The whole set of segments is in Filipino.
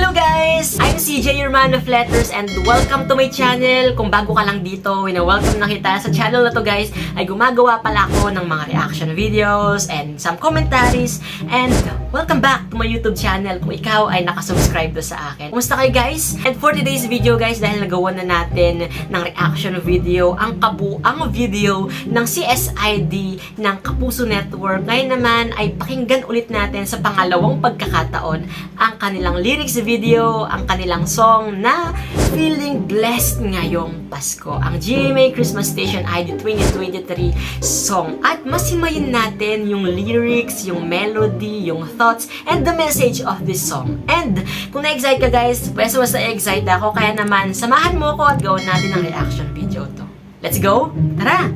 Hello guys! I'm CJ, your man of letters, and welcome to my channel. Kung bago ka lang dito, welcome na kita sa channel na to guys. Ay gumagawa pala ako ng mga reaction videos and some commentaries. And welcome back to my YouTube channel kung ikaw ay nakasubscribe do sa akin. Kumusta kayo guys? And for today's video guys, dahil nagawa na natin ng reaction video ang kabuang video ng CSID ng Kapuso Network, ngayon naman ay pakinggan ulit natin sa pangalawang pagkakataon ang kanilang lyrics video, ang kanilang song na Feeling Blessed ngayong Pasko, ang GMA Christmas Station ID 2023 song. At masimayin natin yung lyrics, yung melody, yung thoughts, and the message of this song. And kung na-excite ka guys, pwes was na-excite ako, kaya naman samahan mo ko at gawin natin ang reaction video to. Let's go! Tara!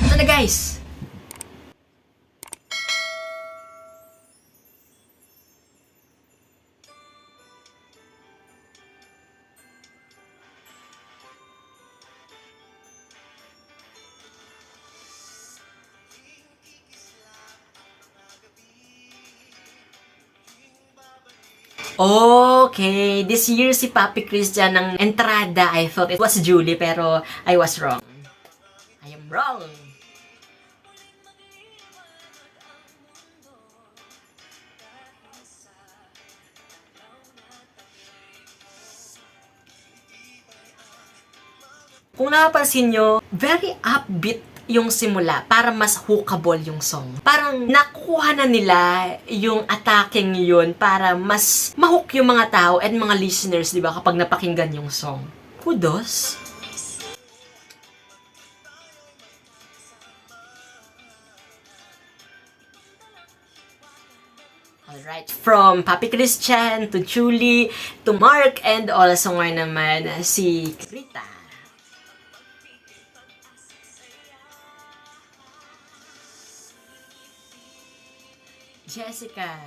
Ito na guys! Okay, this year si Papi Christian ng entrada, I thought it was Julie, pero I was wrong. I am wrong. Kung napapansin nyo, very upbeat yung simula para mas hookable yung song. Parang nakuha na nila yung attacking yun para mas mahook yung mga tao and mga listeners, di ba, kapag napakinggan yung song. Kudos! Alright, from Papi Christian to Julie to Mark and also ngayon naman si Rita. Jessica.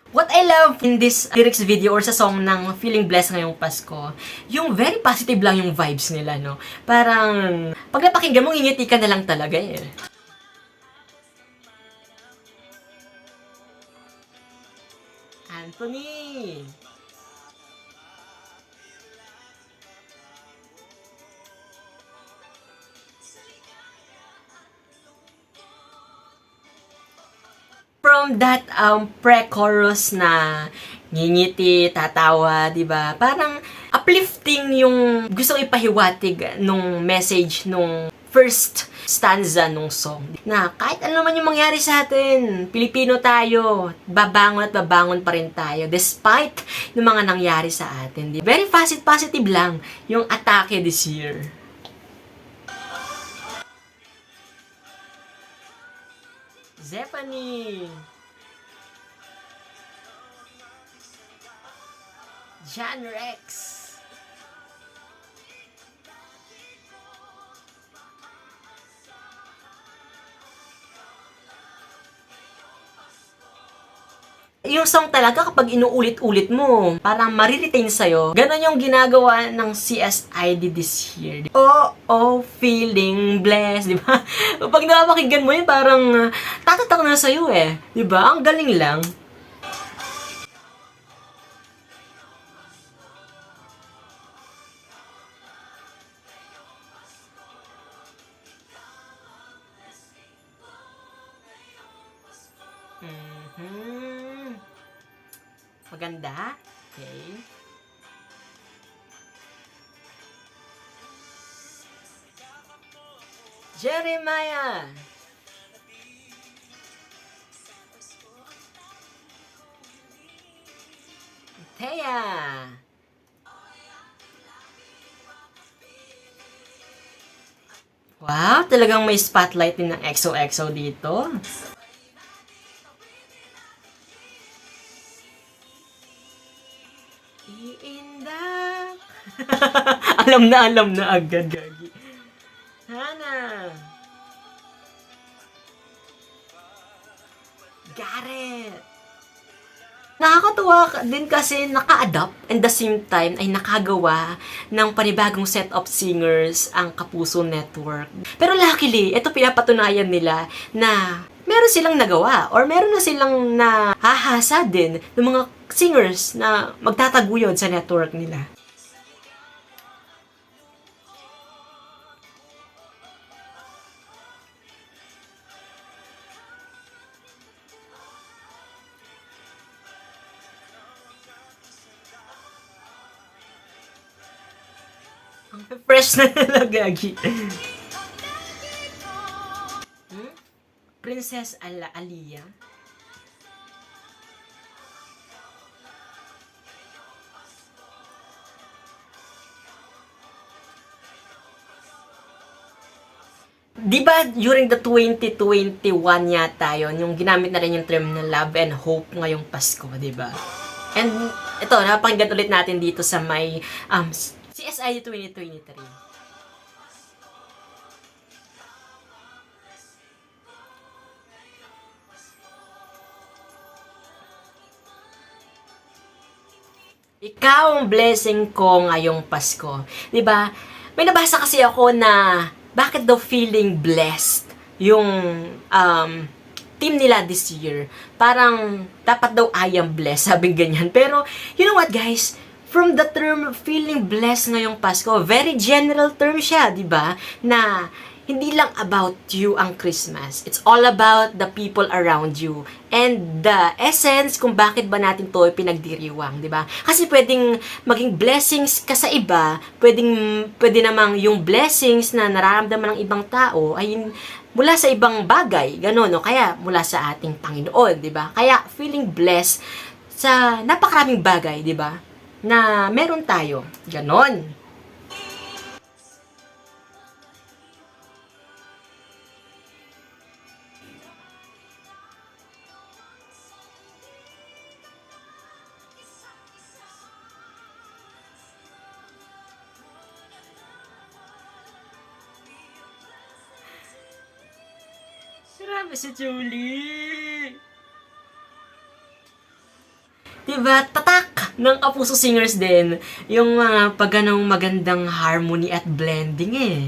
What I love in this lyrics video or sa song ng Feeling Blessed ngayong Pasko, yung very positive lang yung vibes nila, no? Parang, pag napakinggan mo, ngingiti ka na lang talaga eh. Anthony! From that pre-chorus na ngingiti, tatawa, di ba? Parang uplifting yung gustong ipahiwatig nung message nung first stanza nung song. Na kahit ano man yung mangyari sa atin, Pilipino tayo, babangon at babangon pa rin tayo despite ng mga nangyari sa atin. Very positive lang yung atake this year. Zephanie, John Rex, yung song talaga kapag inuulit-ulit mo, parang mariretain sa'yo. Ganon yung ginagawa ng CSID this year. Oh, feeling blessed, di ba? Pag napakinggan mo yun, parang tatatak na sa'yo eh. Di ba? Ang galing lang. Maganda. Okay. Jeremiah. Thea. Wow, talagang may spotlight din ng XOXO dito. Iindak. alam na agad, gagi. Hana. Garrett. Nakakatuwa din kasi naka-adapt and the same time ay nakagawa ng panibagong set of singers ang Kapuso Network. Pero luckily, ito pinapatunayan nila na meron silang nagawa or meron na silang nahahasa din ng mga singers na magtataguyod sa network nila. Ang fresh na nalagagi. Princess Alia. Di ba during the 2021 yata yun, yung ginamit na rin yung term na love and hope ngayong Pasko, di ba? And ito, napakinggan ulit natin dito sa may CSI 2023. Ikaw ang blessing ko ngayong Pasko. 'Di ba? May nabasa kasi ako na bakit daw feeling blessed yung team nila this year. Parang dapat daw I am blessed, sabi ganyan. Pero you know what guys? From the term feeling blessed ngayong Pasko, very general term siya, 'di ba? Na hindi lang about you ang Christmas. It's all about the people around you. And the essence kung bakit ba natin to pinagdiriwang, di ba? Kasi pwedeng maging blessings ka sa iba, pwede namang yung blessings na nararamdaman ng ibang tao ay mula sa ibang bagay, gano'n, no? Kaya mula sa ating Panginoon, di ba? Kaya feeling blessed sa napakaraming bagay, di ba? Na meron tayo, gano'n. Grabe si Julie! Diba, tatak ng Kapuso Singers din yung mga pagganong magandang harmony at blending eh.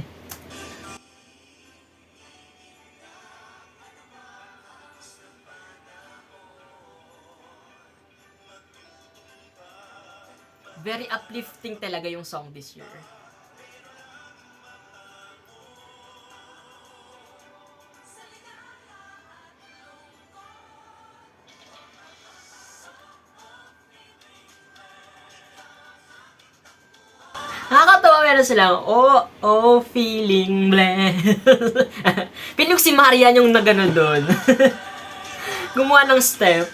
Very uplifting talaga yung song this year. Nakakatawa, meron silang, feeling blessed. Feeling si Marian yung nagano doon. Gumawa ng step.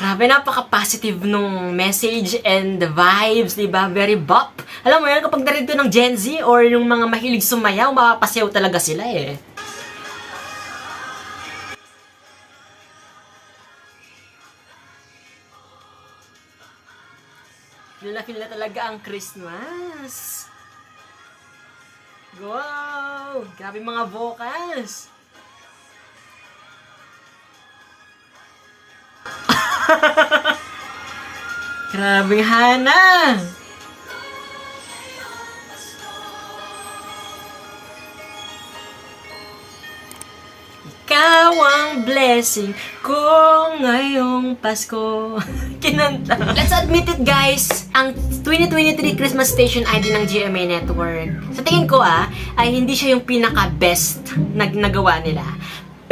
Grabe, napaka-positive nung message and the vibes, diba? Very bop. Alam mo yan, kapag narito ng Gen Z or yung mga mahilig sumayaw, mapapasayaw talaga sila eh. Feel na talaga ang Christmas. Wow! Grabe mga vocals. Grabe, Hana! Ikaw ang blessing ko ngayong Pasko. Kinanta. Let's admit it guys, ang 2023 Christmas Station ID ng GMA Network, sa tingin ko ay hindi siya yung pinaka-best na nagawa nila.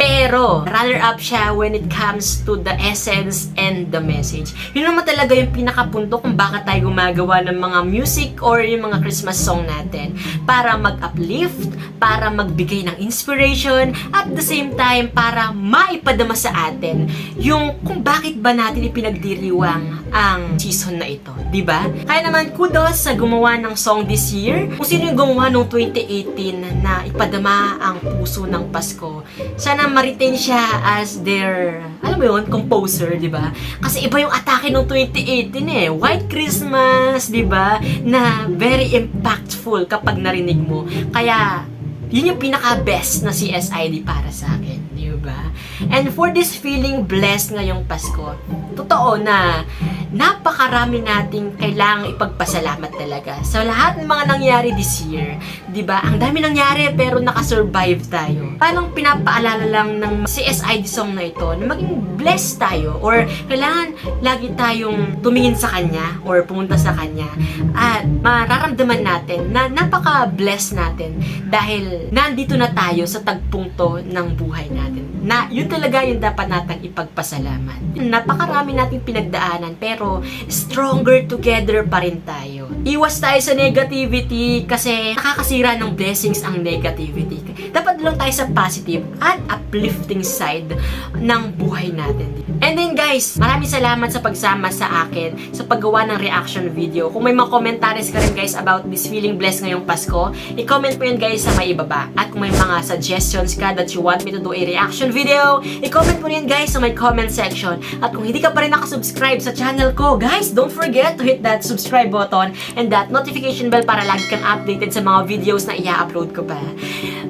Pero, runner-up siya when it comes to the essence and the message. Yun naman talaga yung pinakapunto kung bakit tayo gumagawa ng mga music or yung mga Christmas song natin. Para mag-uplift, para magbigay ng inspiration, at the same time, para maipadama sa atin yung kung bakit ba natin ipinagdiriwang ang season na ito. Diba? Kaya naman, kudos sa gumawa ng song this year. Kung sino yung gumawa noong 2018 na ipadama ang puso ng Pasko. Sana ma-retain siya as their, alam mo yun, composer, di ba? Kasi iba yung atake ng 2018 White Christmas, di ba? Na very impactful kapag narinig mo. Kaya, yun yung pinaka-best na CSID para sa akin, di ba? And for this feeling blessed ngayong Pasko, totoo na napakarami nating kailangang ipagpasalamat talaga sa lahat ng mga nangyari this year. 'Di ba? Ang dami nangyari pero nakasurvive tayo. Paano pinapaalala lang ng CSID song na ito na maging blessed tayo or kailangan lagi tayong tumingin sa kanya or pumunta sa kanya at mararamdaman natin na napaka-blessed natin dahil nandito na tayo sa tagpong to ng buhay natin. Na yun talaga yung dapat nating ipagpasalamat. Napakarami nating pinagdaanan pero stronger together pa rin tayo. Iwas tayo sa negativity kasi nakakasira ng blessings ang negativity. Dapat lang tayo sa positive at uplifting side ng buhay natin. And then guys, maraming salamat sa pagsama sa akin sa paggawa ng reaction video. Kung may mga commentaries ka rin guys about this feeling blessed ngayong Pasko, i-comment mo yun guys sa may ibaba. At kung may mga suggestions ka that you want me to do a reaction video, i-comment mo yun guys sa my comment section. At kung hindi ka pa rin nakasubscribe sa channel ko, guys, don't forget to hit that subscribe button and that notification bell para lagi kang updated sa mga videos na i-upload ko pa.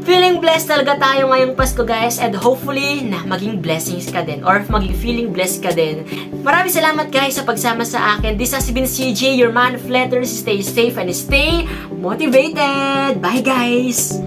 Feeling blessed talaga tayo ngayong Pasko guys and hopefully na maging blessings ka din or maging feeling blessed ka din. Maraming salamat guys sa pagsama sa akin. This has been CJ, your man of letters. Stay safe and stay motivated. Bye guys!